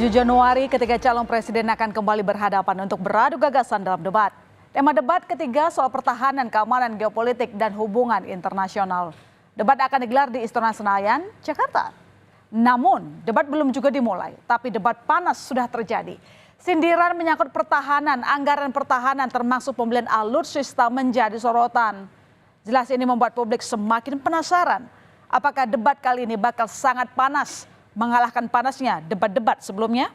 7 Januari, ketiga calon presiden akan kembali berhadapan untuk beradu gagasan dalam debat. Tema debat ketiga soal pertahanan, keamanan, geopolitik, dan hubungan internasional. Debat akan digelar di Istora Senayan, Jakarta. Namun, debat belum juga dimulai, tapi debat panas sudah terjadi. Sindiran menyangkut pertahanan, anggaran pertahanan termasuk pembelian alutsista menjadi sorotan. Jelas ini membuat publik semakin penasaran. Apakah debat kali ini bakal sangat panas, mengalahkan panasnya debat-debat sebelumnya?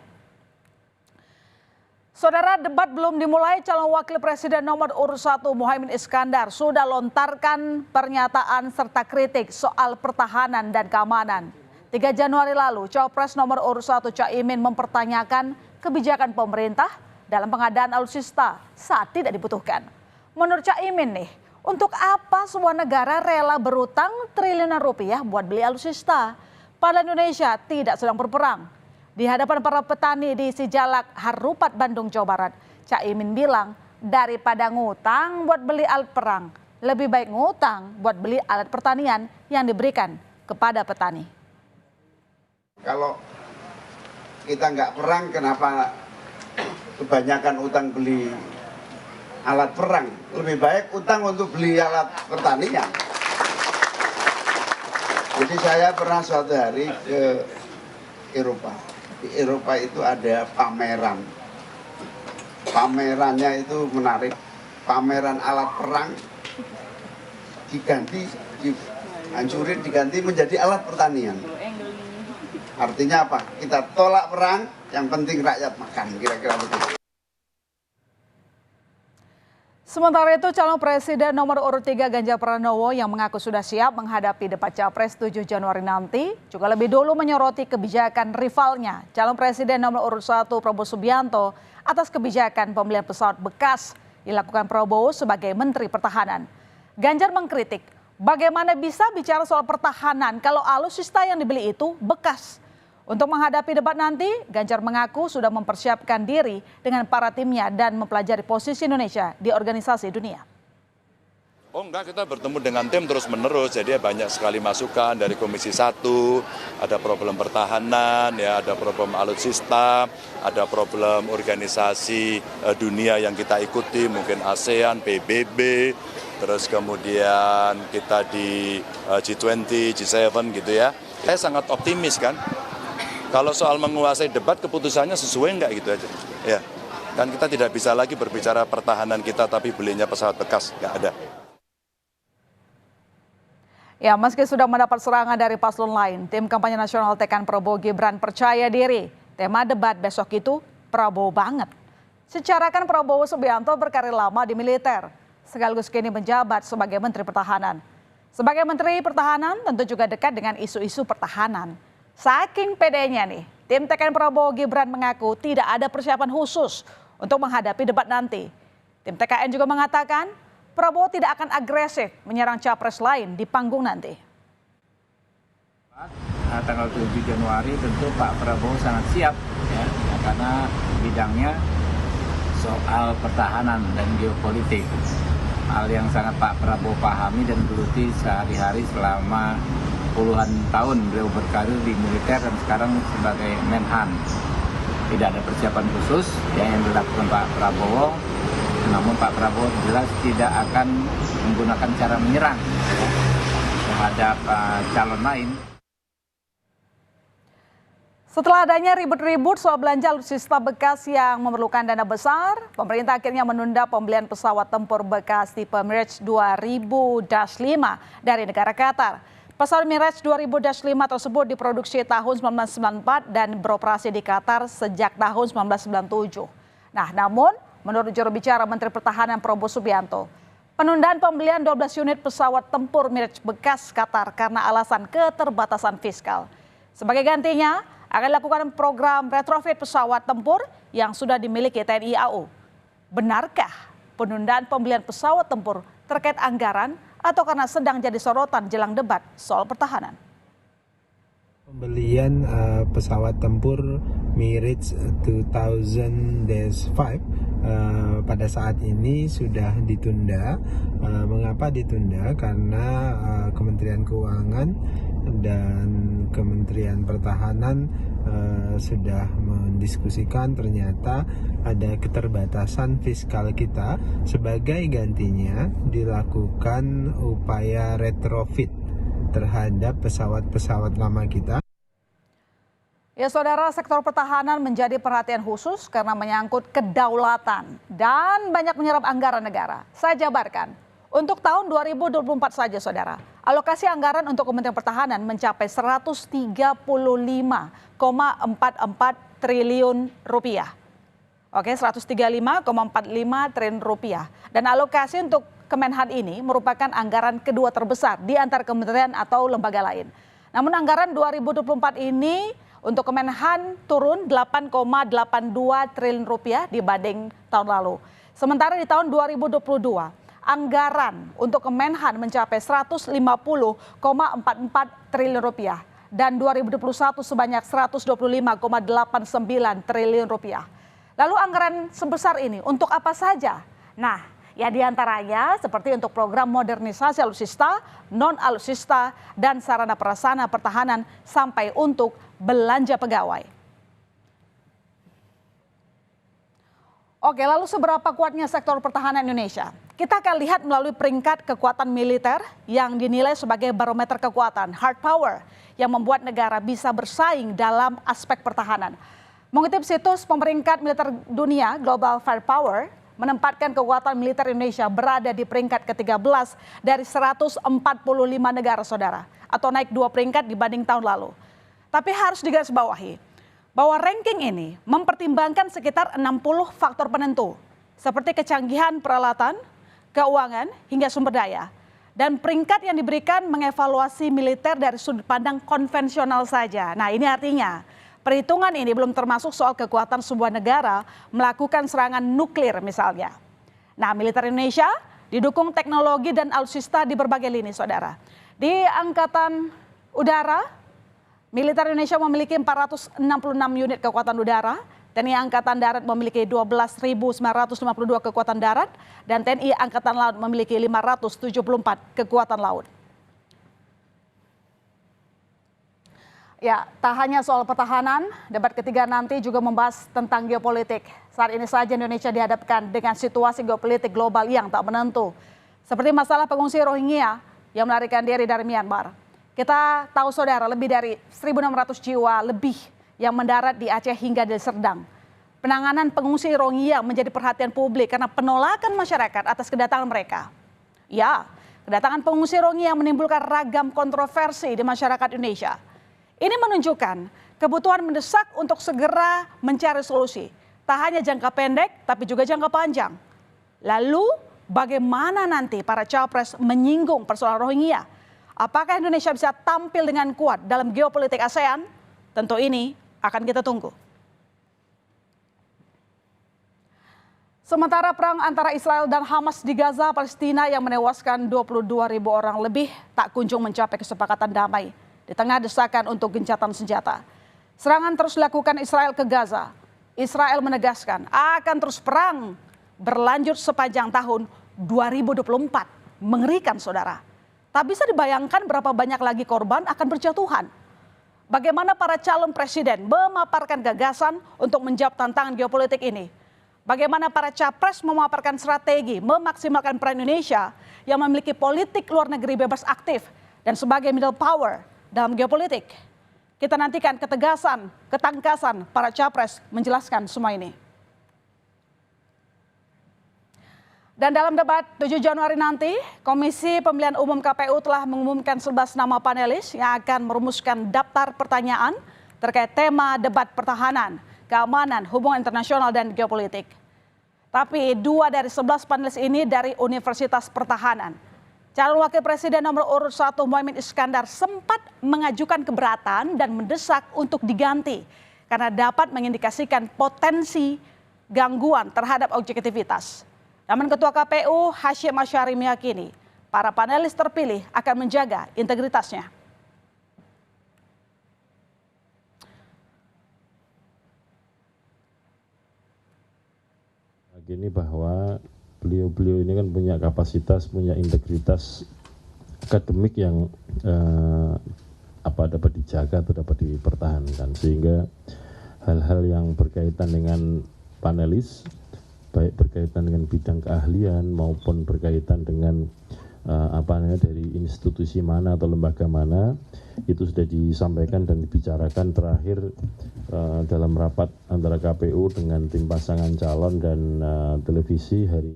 Saudara, debat belum dimulai, calon wakil presiden nomor urut 1 Muhaimin Iskandar sudah lontarkan pernyataan serta kritik soal pertahanan dan keamanan. 3 Januari lalu, Cawapres nomor urut 1 Caimin mempertanyakan kebijakan pemerintah dalam pengadaan alutsista saat tidak dibutuhkan. Menurut Caimin nih, untuk apa sebuah negara rela berutang triliunan rupiah buat beli alutsista? Padahal Indonesia tidak sedang berperang. Di hadapan para petani di Sijalak, Harupat, Bandung, Jawa Barat, Caimin bilang daripada ngutang buat beli alat perang, lebih baik ngutang buat beli alat pertanian yang diberikan kepada petani. Kalau kita nggak perang, kenapa kebanyakan utang beli alat perang? Lebih baik utang untuk beli alat pertanian. Jadi saya pernah suatu hari ke Eropa. Di Eropa itu ada pameran. Pamerannya itu menarik. Pameran alat perang dihancurin, diganti menjadi alat pertanian. Artinya apa? Kita tolak perang, yang penting rakyat makan, kira-kira begitu. Sementara itu, calon presiden nomor urut 3 Ganjar Pranowo yang mengaku sudah siap menghadapi debat Capres 7 Januari nanti juga lebih dulu menyoroti kebijakan rivalnya, calon presiden nomor urut 1 Prabowo Subianto atas kebijakan pembelian pesawat bekas dilakukan Prabowo sebagai Menteri Pertahanan. Ganjar mengkritik, bagaimana bisa bicara soal pertahanan kalau alutsista yang dibeli itu bekas. Untuk menghadapi debat nanti, Ganjar mengaku sudah mempersiapkan diri dengan para timnya dan mempelajari posisi Indonesia di organisasi dunia. Oh enggak, kita bertemu dengan tim terus-menerus, jadi banyak sekali masukan dari Komisi 1, ada problem pertahanan, ya, ada problem alutsista, ada problem organisasi dunia yang kita ikuti, mungkin ASEAN, PBB, terus kemudian kita di G20, G7 gitu ya. Saya sangat optimis kan. Kalau soal menguasai debat, keputusannya sesuai enggak gitu aja. Ya, kan kita tidak bisa lagi berbicara pertahanan kita tapi belinya pesawat bekas, enggak ada. Ya, meski sudah mendapat serangan dari paslon lain, tim kampanye nasional TKN Prabowo Gibran percaya diri. Tema debat besok itu Prabowo banget. Secara kan Prabowo Subianto berkarir lama di militer, sekaligus kini menjabat sebagai Menteri Pertahanan. Sebagai Menteri Pertahanan tentu juga dekat dengan isu-isu pertahanan. Saking pedenya nih, tim TKN Prabowo Gibran mengaku tidak ada persiapan khusus untuk menghadapi debat nanti. Tim TKN juga mengatakan Prabowo tidak akan agresif menyerang capres lain di panggung nanti. Tanggal 7 Januari tentu Pak Prabowo sangat siap ya, karena bidangnya soal pertahanan dan geopolitik. Hal yang sangat Pak Prabowo pahami dan geluti sehari-hari selama puluhan tahun beliau berkarir di militer dan sekarang sebagai Menhan. Tidak ada persiapan khusus yang dilakukan Pak Prabowo, namun Pak Prabowo jelas tidak akan menggunakan cara menyerang terhadap calon lain. Setelah adanya ribut-ribut soal belanja alutsista bekas yang memerlukan dana besar, pemerintah akhirnya menunda pembelian pesawat tempur bekas tipe Mirage 2000-5 dari negara Qatar. Pesawat Mirage 2000-5 tersebut diproduksi tahun 1994 dan beroperasi di Qatar sejak tahun 1997. Nah, namun menurut juru bicara Menteri Pertahanan Prabowo Subianto, penundaan pembelian 12 unit pesawat tempur Mirage bekas Qatar karena alasan keterbatasan fiskal. Sebagai gantinya, akan dilakukan program retrofit pesawat tempur yang sudah dimiliki TNI AU. Benarkah penundaan pembelian pesawat tempur terkait anggaran atau karena sedang jadi sorotan jelang debat soal pertahanan? Pembelian pesawat tempur Mirage 2000-5 pada saat ini sudah ditunda. Mengapa ditunda? Karena Kementerian Keuangan dan Kementerian Pertahanan sudah mendiskusikan ternyata ada keterbatasan fiskal kita. Sebagai gantinya dilakukan upaya retrofit terhadap pesawat-pesawat lama kita. Ya saudara, sektor pertahanan menjadi perhatian khusus karena menyangkut kedaulatan dan banyak menyerap anggaran negara. Saya jabarkan, untuk tahun 2024 saja saudara, alokasi anggaran untuk Kementerian Pertahanan mencapai 135,44 triliun rupiah. Oke, 135,45 triliun rupiah. Dan alokasi untuk Kemenhan ini merupakan anggaran kedua terbesar di antara kementerian atau lembaga lain. Namun anggaran 2024 ini untuk Kemenhan turun 8,82 triliun rupiah dibanding tahun lalu. Sementara di tahun 2022, anggaran untuk Kemenhan mencapai 150,44 triliun rupiah dan 2021 sebanyak 125,89 triliun rupiah. Lalu anggaran sebesar ini untuk apa saja? Nah, ya diantaranya seperti untuk program modernisasi alutsista, non-alutsista, dan sarana prasarana pertahanan sampai untuk belanja pegawai. Oke, lalu seberapa kuatnya sektor pertahanan Indonesia? Kita akan lihat melalui peringkat kekuatan militer yang dinilai sebagai barometer kekuatan, hard power, yang membuat negara bisa bersaing dalam aspek pertahanan. Mengutip situs pemeringkat militer dunia, Global Firepower, menempatkan kekuatan militer Indonesia berada di peringkat ke-13 dari 145 negara saudara, atau naik 2 peringkat dibanding tahun lalu. Tapi harus digarisbawahi bahwa ranking ini mempertimbangkan sekitar 60 faktor penentu, seperti kecanggihan peralatan, keuangan, hingga sumber daya. Dan peringkat yang diberikan mengevaluasi militer dari sudut pandang konvensional saja. Nah, ini artinya perhitungan ini belum termasuk soal kekuatan sebuah negara melakukan serangan nuklir misalnya. Nah, militer Indonesia didukung teknologi dan alutsista di berbagai lini, saudara. Di Angkatan Udara, militer Indonesia memiliki 466 unit kekuatan udara, TNI Angkatan Darat memiliki 12.952 kekuatan darat, dan TNI Angkatan Laut memiliki 574 kekuatan laut. Ya, tak hanya soal pertahanan, debat ketiga nanti juga membahas tentang geopolitik. Saat ini saja Indonesia dihadapkan dengan situasi geopolitik global yang tak menentu. Seperti masalah pengungsi Rohingya yang melarikan diri dari Myanmar. Kita tahu saudara, lebih dari 1.600 jiwa lebih yang mendarat di Aceh hingga di Serdang. Penanganan pengungsi Rohingya menjadi perhatian publik karena penolakan masyarakat atas kedatangan mereka. Ya, kedatangan pengungsi Rohingya menimbulkan ragam kontroversi di masyarakat Indonesia. Ini menunjukkan kebutuhan mendesak untuk segera mencari solusi. Tak hanya jangka pendek, tapi juga jangka panjang. Lalu, bagaimana nanti para capres menyinggung persoalan Rohingya? Apakah Indonesia bisa tampil dengan kuat dalam geopolitik ASEAN? Tentu ini akan kita tunggu. Sementara perang antara Israel dan Hamas di Gaza, Palestina yang menewaskan 22.000 orang lebih tak kunjung mencapai kesepakatan damai di tengah desakan untuk gencatan senjata. Serangan terus dilakukan Israel ke Gaza. Israel menegaskan akan terus perang berlanjut sepanjang tahun 2024. Mengerikan saudara. Tak bisa dibayangkan berapa banyak lagi korban akan berjatuhan. Bagaimana para calon presiden memaparkan gagasan untuk menjawab tantangan geopolitik ini. Bagaimana para capres memaparkan strategi memaksimalkan peran Indonesia yang memiliki politik luar negeri bebas aktif dan sebagai middle power dalam geopolitik. Kita nantikan ketegasan, ketangkasan para capres menjelaskan semua ini. Dan dalam debat 7 Januari nanti, Komisi Pemilihan Umum KPU telah mengumumkan 11 nama panelis yang akan merumuskan daftar pertanyaan terkait tema debat pertahanan, keamanan, hubungan internasional, dan geopolitik. Tapi 2 dari 11 panelis ini dari Universitas Pertahanan. Calon Wakil Presiden nomor urut 1 Muhaimin Iskandar sempat mengajukan keberatan dan mendesak untuk diganti karena dapat mengindikasikan potensi gangguan terhadap objektivitas. Namun Ketua KPU Hasyim Asyari meyakini para panelis terpilih akan menjaga integritasnya. Gini bahwa beliau-beliau ini kan punya kapasitas, punya integritas akademik yang dapat dijaga atau dapat dipertahankan, sehingga hal-hal yang berkaitan dengan panelis, baik berkaitan dengan bidang keahlian maupun berkaitan dengan dari institusi mana atau lembaga mana, itu sudah disampaikan dan dibicarakan terakhir dalam rapat antara KPU dengan tim pasangan calon dan televisi hari.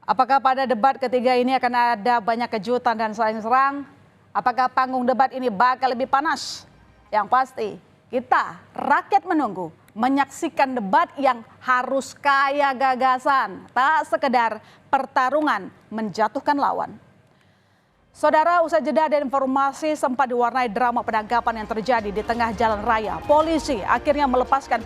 Apakah pada debat ketiga ini akan ada banyak kejutan dan saling serang? Apakah panggung debat ini bakal lebih panas? Yang pasti, kita rakyat menunggu menyaksikan debat yang harus kaya gagasan, tak sekedar pertarungan menjatuhkan lawan. Saudara, usai jeda dan informasi sempat diwarnai drama penangkapan yang terjadi di tengah jalan raya. Polisi akhirnya melepaskan